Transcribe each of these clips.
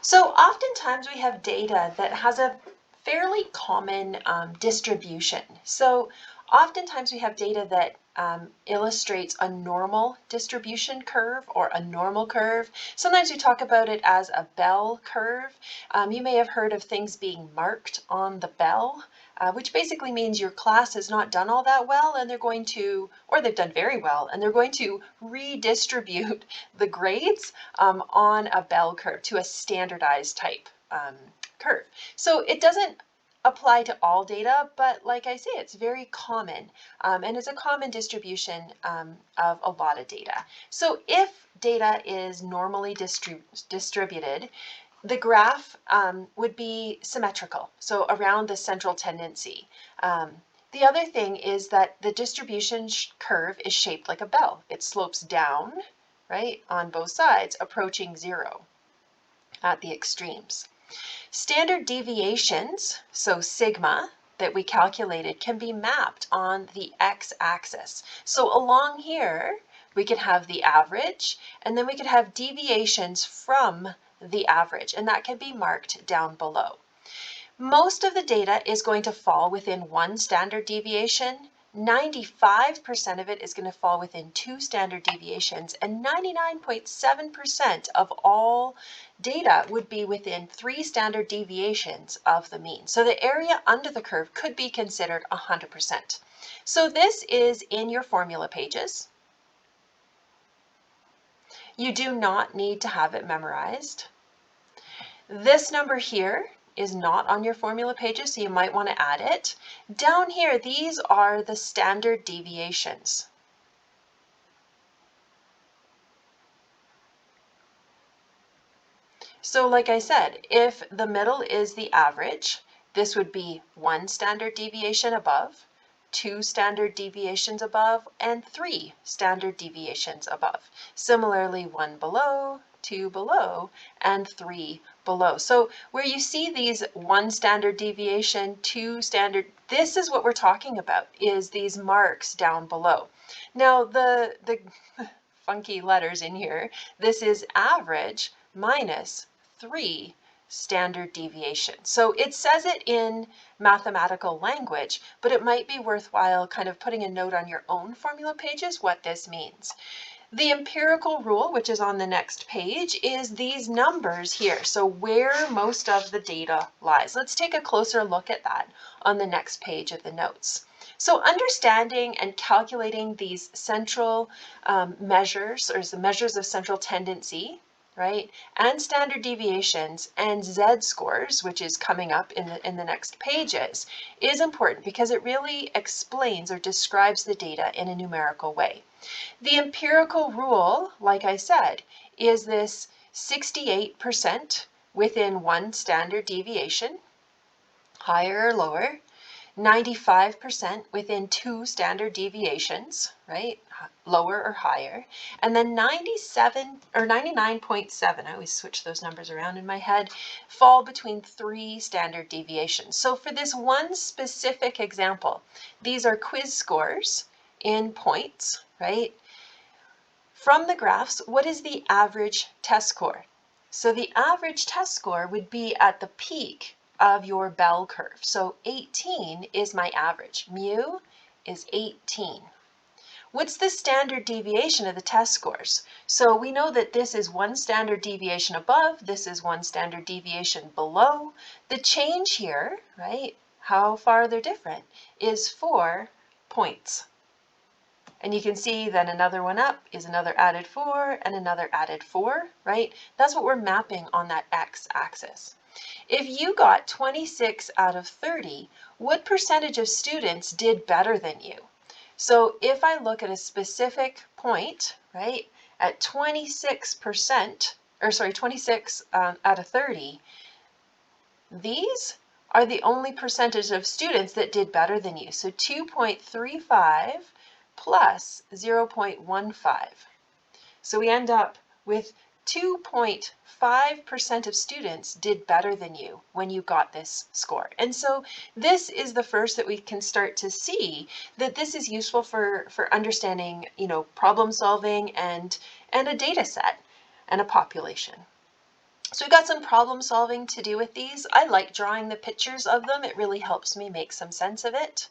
So oftentimes we have data that has a fairly common distribution. So oftentimes we have data that illustrates a normal distribution curve or a normal curve. Sometimes we talk about it as a bell curve. You may have heard of things being marked on the bell, which basically means your class has not done all that well and they're going to, or they've done very well, and they're going to redistribute the grades on a bell curve to a standardized type curve. So it doesn't apply to all data, but like I say, it's very common, and it's a common distribution of a lot of data. So if data is normally distributed, the graph would be symmetrical, so around the central tendency. The other thing is that the distribution curve is shaped like a bell. It slopes down, right, on both sides, approaching zero at the extremes. Standard deviations, so sigma, that we calculated can be mapped on the x-axis. So along here, we could have the average, and then we could have deviations from the average, and that can be marked down below. Most of the data is going to fall within one standard deviation. 95% of it is going to fall within two standard deviations, and 99.7% of all data would be within three standard deviations of the mean. So the area under the curve could be considered 100%. So this is in your formula pages. You do not need to have it memorized. This number here is not on your formula pages, so you might want to add it. Down here, these are the standard deviations. So like I said, if the middle is the average, this would be one standard deviation above, two standard deviations above, and three standard deviations above. Similarly, one below, two below, and three below. So where you see these one standard deviation, two standard, this is what we're talking about, is these marks down below. Now the funky letters in here, this is average minus three standard deviations. So it says it in mathematical language, but it might be worthwhile kind of putting a note on your own formula pages what this means. The empirical rule, which is on the next page, is these numbers here. So where most of the data lies. Let's take a closer look at that on the next page of the notes. So understanding and calculating these central measures, or the measures of central tendency, right, and standard deviations and z-scores, which is coming up in the next pages, is important because it really explains or describes the data in a numerical way. The empirical rule, like I said, is this 68% within one standard deviation, higher or lower, 95% within two standard deviations, right, lower or higher, and then 97 or 99.7, I always switch those numbers around in my head, fall between three standard deviations. So for this one specific example, these are quiz scores in points, right? From the graphs, what is the average test score? So the average test score would be at the peak of your bell curve. So 18 is my average. Mu is 18. What's the standard deviation of the test scores? So we know that this is one standard deviation above, this is one standard deviation below. The change here, right, how far they're different, is 4 points. And you can see then another one up is another added 4 and another added 4, right? That's what we're mapping on that x-axis. If you got 26 out of 30, what percentage of students did better than you? So if I look at a specific point, right, at 26%, or sorry, 26 out of 30, these are the only percentage of students that did better than you. So 2.35 plus 0.15. So we end up with 2.5% of students did better than you when you got this score. And so this is the first that we can start to see that this is useful for understanding, you know, problem solving and a data set and a population. So we've got some problem solving to do with these. I like drawing the pictures of them. It really helps me make some sense of it.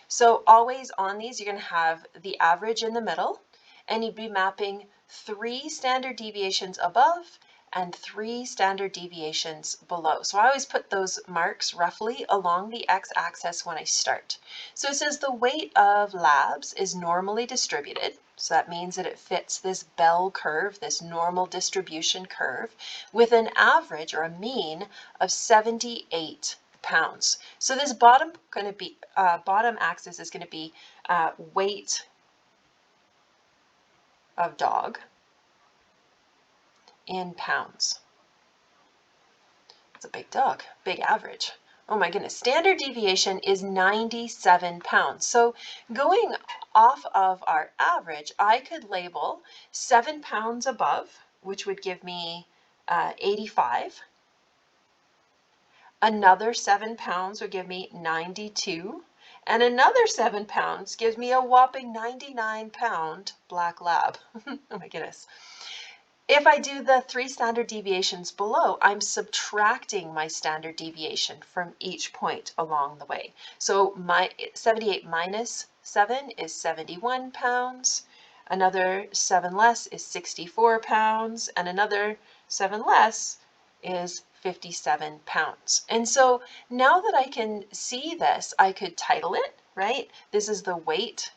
So always on these, you're going to have the average in the middle, and you'd be mapping 3 standard deviations above and 3 standard deviations below. So I always put those marks roughly along the x-axis when I start. So it says the weight of labs is normally distributed. So that means that it fits this bell curve, this normal distribution curve, with an average or a mean of 78 pounds. So this bottom axis is going to be weight of dog in pounds. It's a big dog, big average. Oh my goodness, standard deviation is 97 pounds. So going off of our average, I could label 7 pounds above, which would give me 85. Another 7 pounds would give me 92. And another 7 pounds gives me a whopping 99-pound black lab. Oh my goodness. If I do the 3 standard deviations below, I'm subtracting my standard deviation from each point along the way. So my 78 minus 7 is 71 pounds. Another 7 less is 64 pounds. And another 7 less is 57 pounds. And so now that I can see this, I could title it, right? This is the weight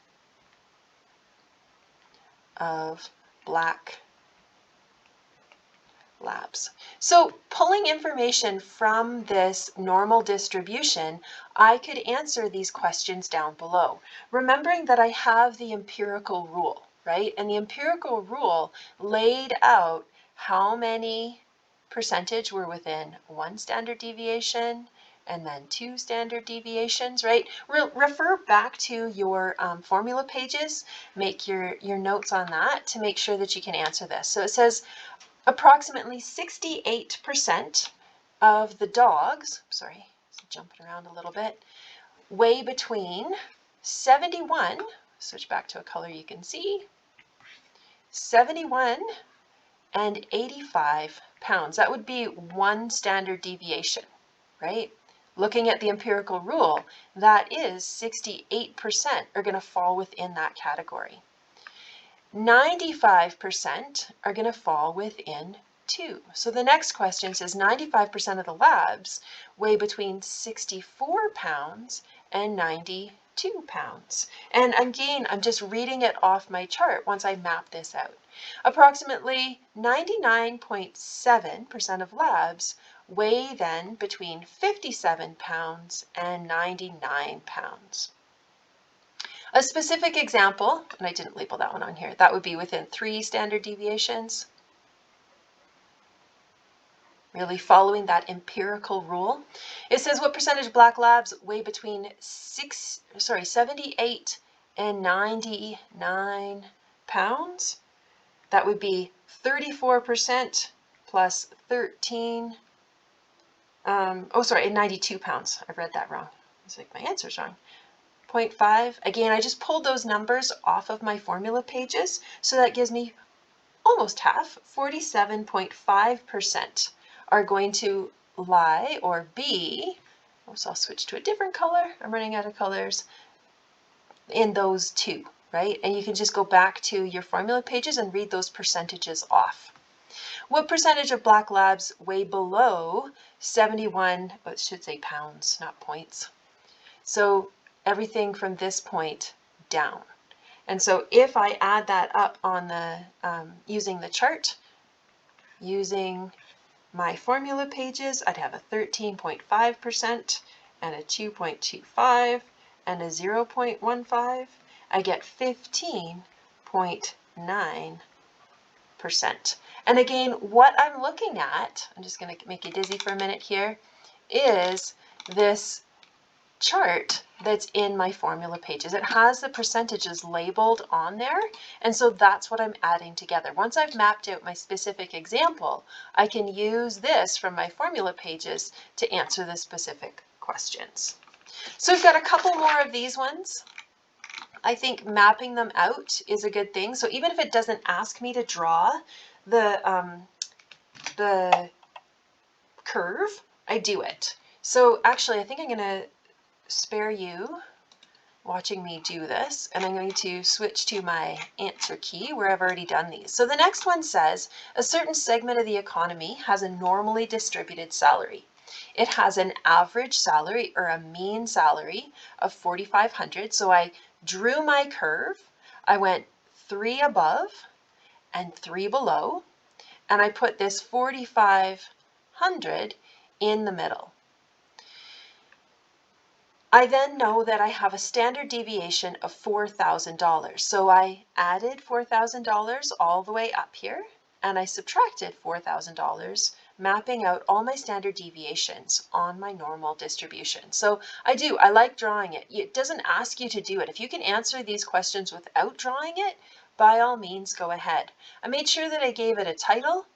of black labs. So pulling information from this normal distribution, I could answer these questions down below, remembering that I have the empirical rule, right? And the empirical rule laid out how many percentage were within 1 standard deviation and then 2 standard deviations, right? Refer back to your formula pages, make your notes on that to make sure that you can answer this. So it says approximately 68% of the dogs, sorry, jumping around a little bit, weigh between 71, switch back to a color you can see, 71 and 85 pounds. That would be 1 standard deviation, right? Looking at the empirical rule, that is 68% are going to fall within that category. 95% are going to fall within 2. So the next question says 95% of the labs weigh between 64 pounds and 92 pounds. And again, I'm just reading it off my chart once I map this out. Approximately 99.7% of labs weigh then between 57 pounds and 99 pounds. A specific example, and I didn't label that one on here, that would be within 3 standard deviations. Really following that empirical rule. It says what percentage of black labs weigh between 78 and 99 pounds. That would be 34% plus 13. 92 pounds. I've read that wrong. It's like my answer's wrong. 0.5. Again, I just pulled those numbers off of my formula pages, so that gives me almost half, 47.5% are going to lie or be, so I'll switch to a different color, I'm running out of colors, in those 2, right? And you can just go back to your formula pages and read those percentages off. What percentage of black labs weigh below 71, it should say pounds, not points. So everything from this point down. And so if I add that up on the using the chart, using my formula pages, I'd have a 13.5% and a 2.25 and a 0.15. I get 15.9%. And again, what I'm looking at, I'm just going to make you dizzy for a minute here, is this chart that's in my formula pages. It has the percentages labeled on there, and so that's what I'm adding together. Once I've mapped out my specific example, I can use this from my formula pages to answer the specific questions. So we've got a couple more of these ones. I think mapping them out is a good thing. So even if it doesn't ask me to draw the curve, I do it. So actually, I think I'm going to spare you watching me do this, and I'm going to switch to my answer key where I've already done these. So the next one says, a certain segment of the economy has a normally distributed salary. It has an average salary or a mean salary of 4,500. So I drew my curve. I went 3 above and 3 below, and I put this 4,500 in the middle. I then know that I have a standard deviation of $4,000. So I added $4,000 all the way up here, and I subtracted $4,000, mapping out all my standard deviations on my normal distribution. So I like drawing it. It doesn't ask you to do it. If you can answer these questions without drawing it, by all means, go ahead. I made sure that I gave it a title.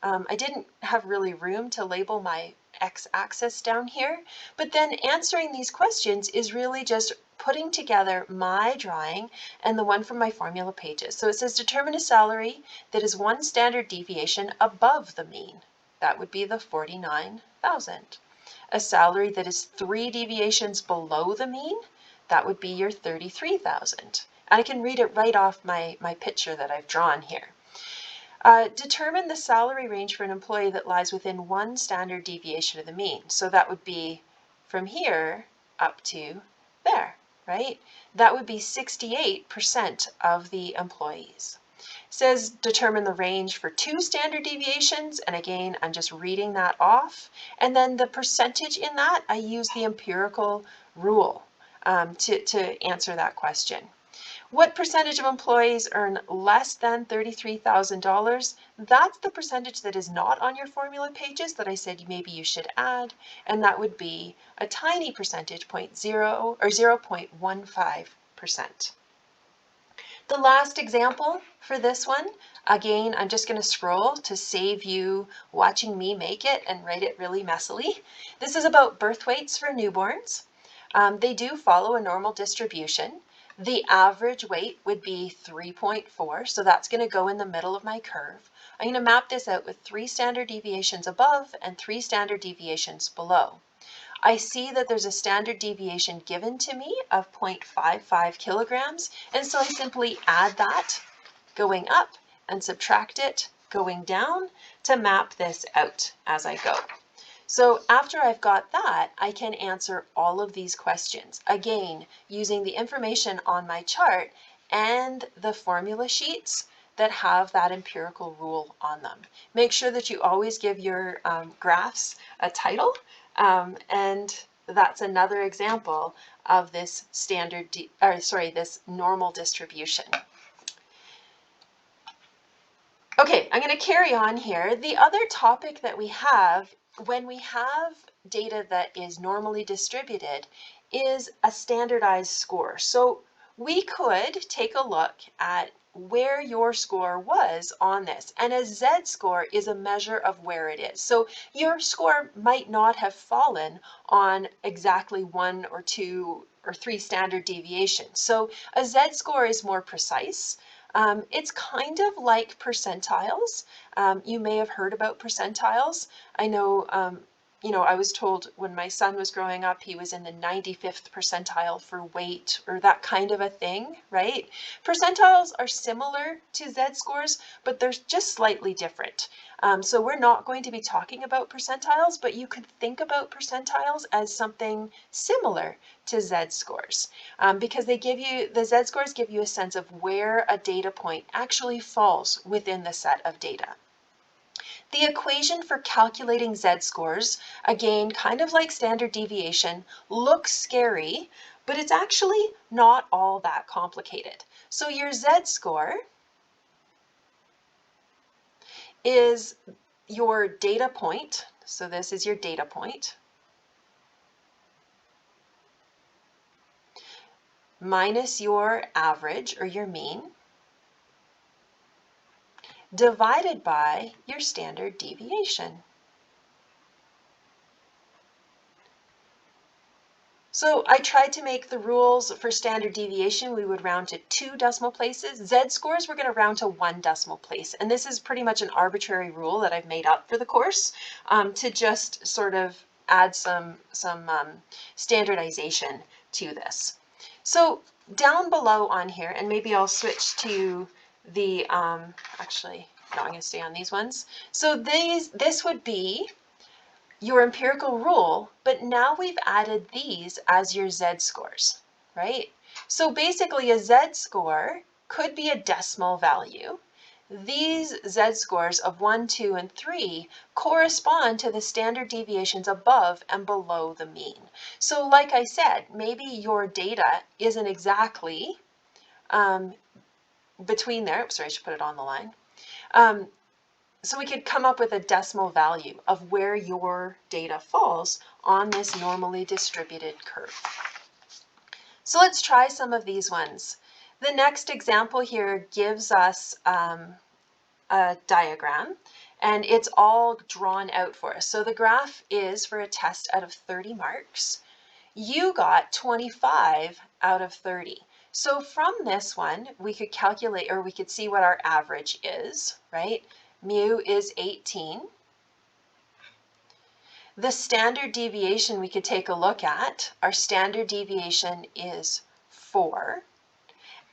I didn't have really room to label my x-axis down here, but then answering these questions is really just putting together my drawing and the one from my formula pages. So it says determine a salary that is 1 standard deviation above the mean. That would be the 49,000. A salary that is 3 deviations below the mean, that would be your 33,000. And I can read it right off my picture that I've drawn here. Determine the salary range for an employee that lies within 1 standard deviation of the mean. So that would be from here up to there, right? That would be 68% of the employees. It says determine the range for 2 standard deviations, and again, I'm just reading that off. And then the percentage in that, I use the empirical rule to answer that question. What percentage of employees earn less than $33,000? That's the percentage that is not on your formula pages that I said maybe you should add, and that would be a tiny percentage, 0.15%. The last example for this one, again, I'm just going to scroll to save you watching me make it and write it really messily. This is about birth weights for newborns. They do follow a normal distribution. The average weight would be 3.4, so that's going to go in the middle of my curve. I'm going to map this out with 3 standard deviations above and 3 standard deviations below. I see that there's a standard deviation given to me of 0.55 kilograms, and so I simply add that going up and subtract it going down to map this out as I go. So after I've got that, I can answer all of these questions, again, using the information on my chart and the formula sheets that have that empirical rule on them. Make sure that you always give your graphs a title, and that's another example of this this normal distribution. Okay, I'm going to carry on here. The other topic that we have when we have data that is normally distributed is a standardized score. So we could take a look at where your score was on this, and a z-score is a measure of where it is. So your score might not have fallen on exactly 1 or 2 or 3 standard deviations. So a z-score is more precise. It's kind of like percentiles. You may have heard about percentiles. I know, I was told when my son was growing up, he was in the 95th percentile for weight or that kind of a thing, right? Percentiles are similar to z-scores, but they're just slightly different. So we're not going to be talking about percentiles, but you could think about percentiles as something similar to z-scores because the z-scores give you a sense of where a data point actually falls within the set of data. The equation for calculating z-scores, again, kind of like standard deviation, looks scary, but it's actually not all that complicated. So your z-score is your data point. So this is your data point minus your average or your mean divided by your standard deviation. So I tried to make the rules for standard deviation, we would round to 2 decimal places. Z-scores, we're going to round to 1 decimal place. And this is pretty much an arbitrary rule that I've made up for the course to just sort of add some standardization to this. So down below on here, and maybe I'll switch to the, actually, no, I'm going to stay on these ones. So this would be your empirical rule, but now we've added these as your Z-scores, right? So basically a Z-score could be a decimal value. These Z-scores of 1, 2, and 3 correspond to the standard deviations above and below the mean. So like I said, maybe your data isn't exactly between there. Oops, sorry, I should put it on the line. So we could come up with a decimal value of where your data falls on this normally distributed curve. So let's try some of these ones. The next example here gives us a diagram, and it's all drawn out for us. So the graph is for a test out of 30 marks. You got 25 out of 30. So from this one, we could calculate, or we could see what our average is, right? Mu is 18. The standard deviation we could take a look at, our standard deviation is 4,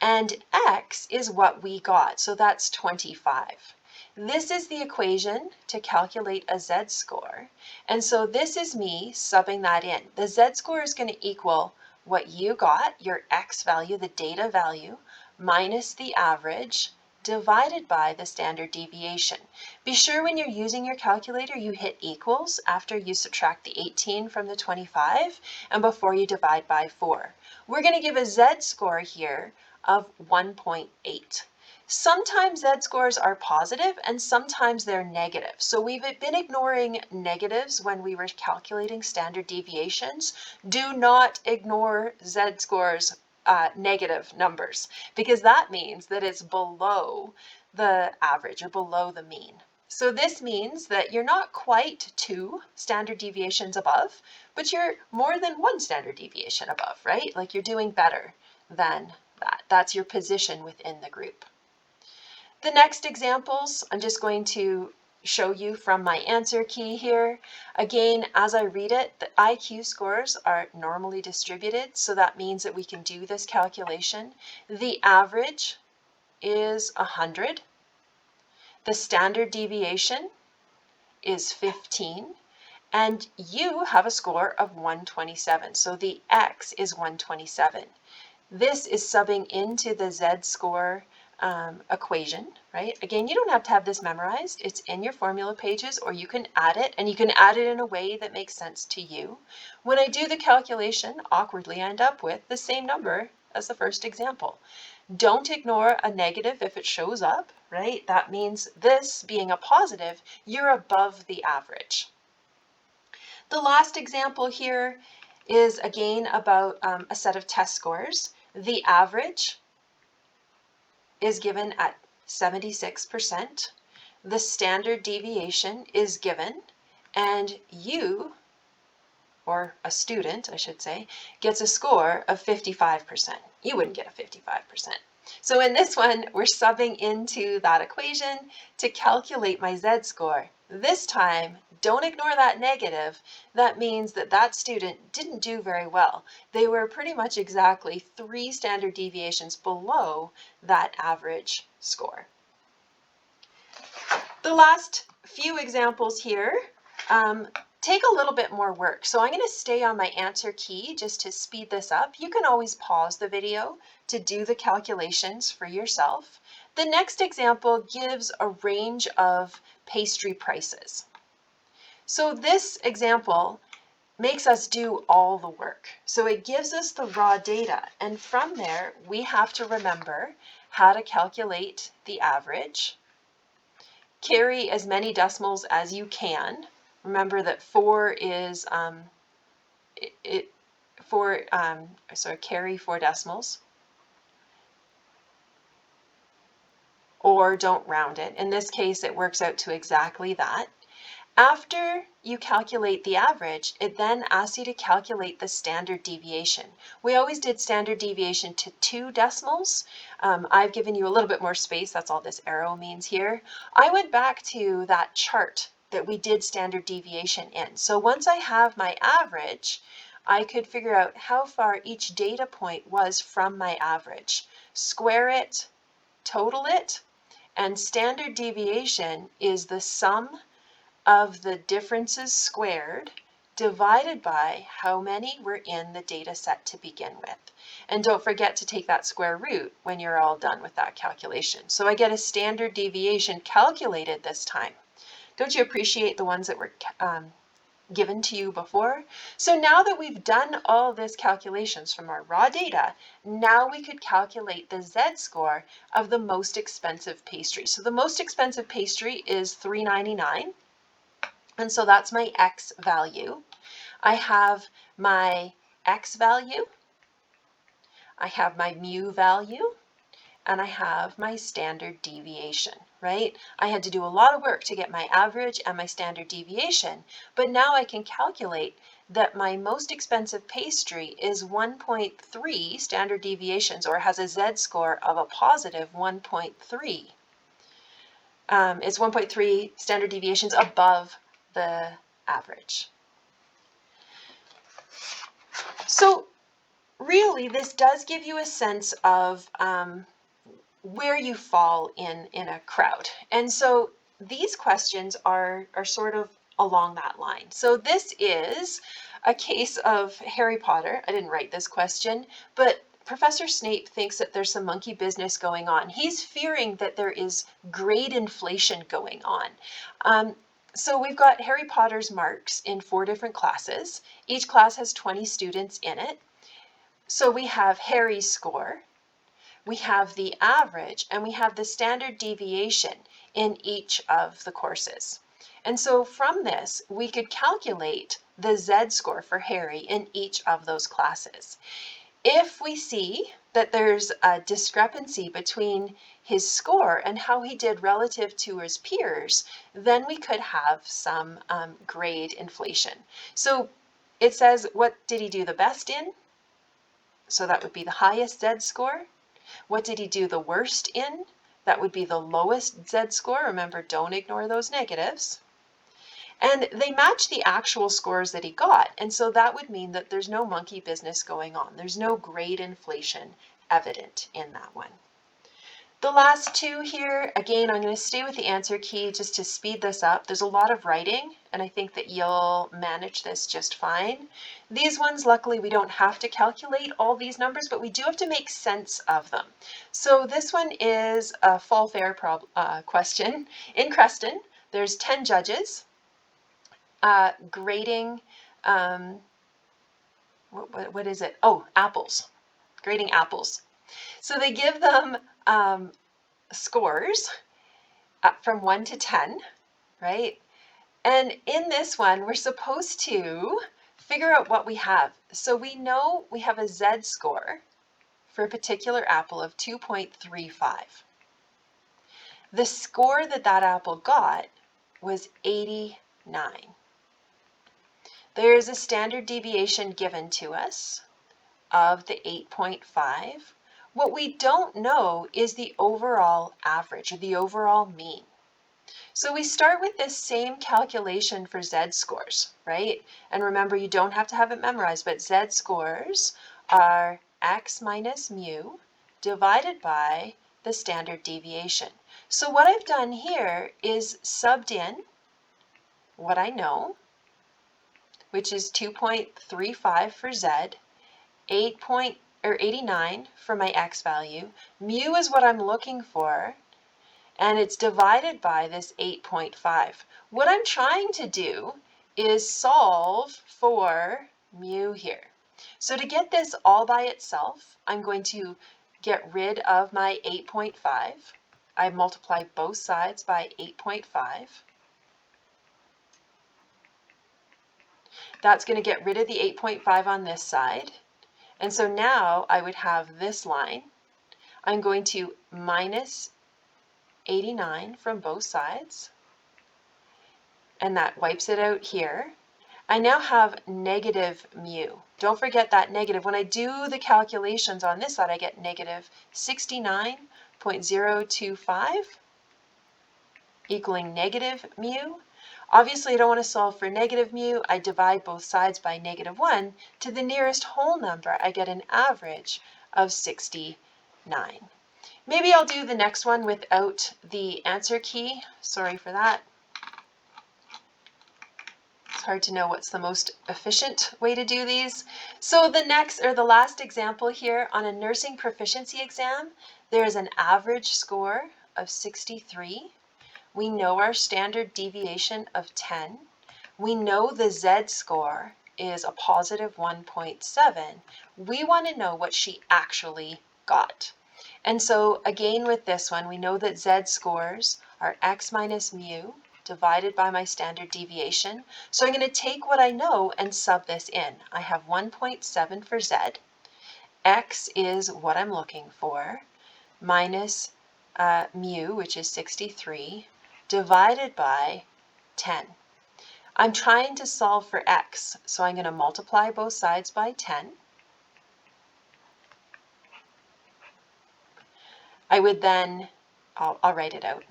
and x is what we got, so that's 25. This is the equation to calculate a z-score, and so this is me subbing that in. The z-score is going to equal what you got, your x value, the data value, minus the average, divided by the standard deviation. Be sure when you're using your calculator you hit equals after you subtract the 18 from the 25 and before you divide by 4. We're going to give a z-score here of 1.8. Sometimes z-scores are positive and sometimes they're negative. So we've been ignoring negatives when we were calculating standard deviations. Do not ignore z-scores negative numbers, because that means that it's below the average or below the mean. So this means that you're not quite 2 standard deviations above, but you're more than 1 standard deviation above, right? Like you're doing better than that. That's your position within the group. The next examples, I'm just going to show you from my answer key here. Again, as I read it, the IQ scores are normally distributed, so that means that we can do this calculation. The average is 100. The standard deviation is 15, and you have a score of 127, so the X is 127. This is subbing into the Z-score equation, right? Again, you don't have to have this memorized. It's in your formula pages, or you can add it, and you can add it in a way that makes sense to you. When I do the calculation, awkwardly I end up with the same number as the first example. Don't ignore a negative if it shows up, right? That means this being a positive, you're above the average. The last example here is again about a set of test scores. The average is given at 76%. The standard deviation is given, and you, or a student, I should say, gets a score of 55%. You wouldn't get a 55%. So in this one, we're subbing into that equation to calculate my z-score. This time, don't ignore that negative. That means that that student didn't do very well. They were pretty much exactly 3 standard deviations below that average score. The last few examples here take a little bit more work. So I'm going to stay on my answer key just to speed this up. You can always pause the video to do the calculations for yourself. The next example gives a range of pastry prices. So this example makes us do all the work. So it gives us the raw data, and from there we have to remember how to calculate the average, carry as many decimals as you can. Remember that 4 is carry 4 decimals, or don't round it. In this case, it works out to exactly that. After you calculate the average, it then asks you to calculate the standard deviation. We always did standard deviation to 2 decimals. I've given you a little bit more space. That's all this arrow means here. I went back to that chart that we did standard deviation in. So once I have my average, I could figure out how far each data point was from my average. Square it, total it, and standard deviation is the sum of the differences squared divided by how many were in the data set to begin with. And don't forget to take that square root when you're all done with that calculation. So I get a standard deviation calculated this time. Don't you appreciate the ones that were given to you before? So now that we've done all this calculations from our raw data, now we could calculate the Z-score of the most expensive pastry. So the most expensive pastry is $3.99. And so that's my X value. I have my X value, I have my mu value, and I have my standard deviation, right? I had to do a lot of work to get my average and my standard deviation, but now I can calculate that my most expensive pastry is 1.3 standard deviations, or has a Z-score of a positive 1.3. It's 1.3 standard deviations above the average. So really, this does give you a sense of where you fall in a crowd. And so these questions are sort of along that line. So this is a case of Harry Potter. I didn't write this question, but Professor Snape thinks that there's some monkey business going on. He's fearing that there is grade inflation going on. So we've got Harry Potter's marks in 4 different classes. Each class has 20 students in it. So we have Harry's score, we have the average, and we have the standard deviation in each of the courses. And so from this, we could calculate the Z-score for Harry in each of those classes. If we see that there's a discrepancy between his score and how he did relative to his peers, then we could have some grade inflation. So it says, what did he do the best in? So that would be the highest Z-score. What did he do the worst in? That would be the lowest Z-score. Remember, don't ignore those negatives. And they match the actual scores that he got. And so that would mean that there's no monkey business going on. There's no grade inflation evident in that one. The last 2 here, again, I'm going to stay with the answer key just to speed this up. There's a lot of writing, and I think that you'll manage this just fine. These ones, luckily, we don't have to calculate all these numbers, but we do have to make sense of them. So this one is a fall fair question. In Creston, there's 10 judges grading, what is it? Oh, apples, grading apples. So they give them scores from 1 to 10, right? And in this one, we're supposed to figure out what we have. So we know we have a Z-score for a particular apple of 2.35. The score that that apple got was 89. There's a standard deviation given to us of the 8.5. What we don't know is the overall average, or the overall mean. So we start with this same calculation for Z-scores, right? And remember, you don't have to have it memorized, but Z-scores are X minus mu divided by the standard deviation. So what I've done here is subbed in what I know, which is 2.35 for Z, 89 for my X value. Mu is what I'm looking for, and it's divided by this 8.5. What I'm trying to do is solve for mu here. So to get this all by itself, I'm going to get rid of my 8.5. I multiply both sides by 8.5. That's going to get rid of the 8.5 on this side. And so now I would have this line. I'm going to minus 89 from both sides. and that wipes it out here. I now have negative mu. Don't forget that negative. When I do the calculations on this side, I get negative 69.025 equaling negative mu. Obviously, I don't want to solve for negative mu. I divide both sides by -1 to the nearest whole number. I get an average of 69. Maybe I'll do the next one without the answer key. Sorry for that. It's hard to know what's the most efficient way to do these. So the last example here on a nursing proficiency exam, there is an average score of 63. We know our standard deviation of 10. We know the Z-score is a positive 1.7. We want to know what she actually got. And so again with this one, we know that Z-scores are x minus mu divided by my standard deviation. So I'm going to take what I know and sub this in. I have 1.7 for Z. X is what I'm looking for, minus mu, which is 63, divided by 10. I'm trying to solve for x, so I'm going to multiply both sides by 10. I would then, I'll write it out.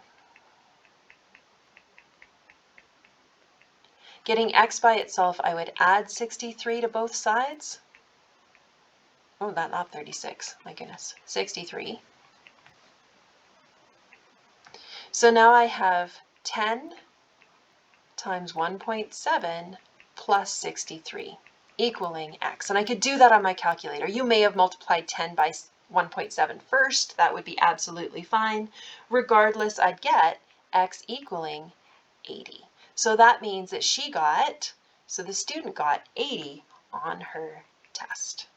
Getting x by itself, I would add 63 to both sides. Oh, not 36, my goodness, 63. So now I have 10 times 1.7 plus 63 equaling x. And I could do that on my calculator. You may have multiplied 10 by 1.7 first. That would be absolutely fine. Regardless, I'd get x equaling 80. So that means that the student got 80 on her test.